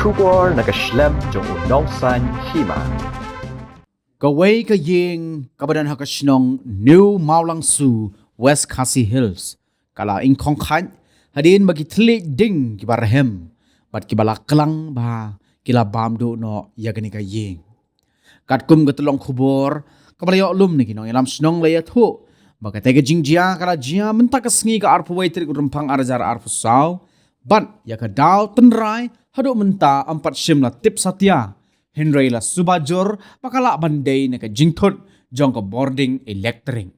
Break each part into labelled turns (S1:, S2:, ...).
S1: 出国那个 Schlemm 中有脑山戏嘛。
S2: Kaway kaying kabadan hakasnong New Maulang Su West Khasi Hills kala ing kongkhan hadin bagi telik ding kibarahem bat kibala kelang ba kila bamdu no yagani kaying katkum getulong kubor kabala yo lum ni kinong ilam snong laya thu baka tega jingjia kala jia mentak kesngi ka arpu wai trik rempang arjar arpu saw ban ya ka daw tenrai hadu menta 4 sim la tip satya Henry la subajur pakala bandai na ka jingthot jong ka boarding electric.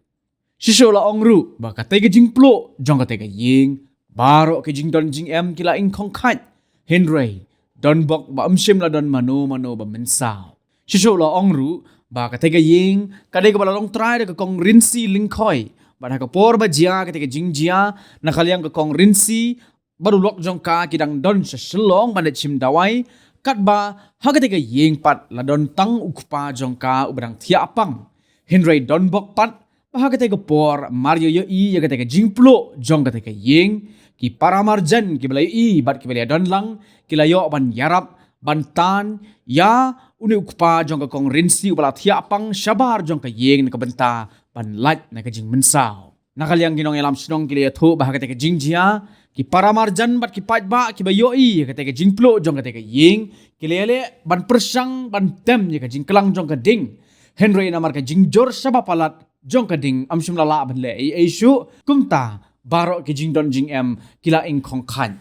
S2: Shisho la ongru baka tega jingplo jong ka tega ying baro ke jingdon jing em kila ing kongkhat Henry don bok ba sim la don mano ba mensaw. Shisho la ongru baka tega ying kadai ka balalong try ka kong rinsi lingkoi ba ka por ba jia ka tega jingjia na kaliang ka kong rinsi baru lok jong ka kidang don sa selong bandat chim dawai kat ba hagatika yeng pat la don tang ukpa jongka ubrang thia apang Henry don bok pat hagatika por Mario yo i hagatika jingplo jongka teka yeng ki paramarjan ki balai i bat ki balai don lang ki layo ban yarap ban tan ya uni ukpa jongka kong rinsi ubala thia apang shabar jongka yeng na benta ban lat na ka jing mensaw nakaliang ginong elam sinong ki layo thu ba hagatika jingjia ki paramarjan bat ki pajba ki bayoi kata ke jingplo jong kata ke ying ki lele ban persang ban tem ye ka jingklang jong ka ding Henry namar ka jingjor saba palat jong ka ding amsum lala ban le ai shu kumta baro ki jingdon jing em kila ing khong khan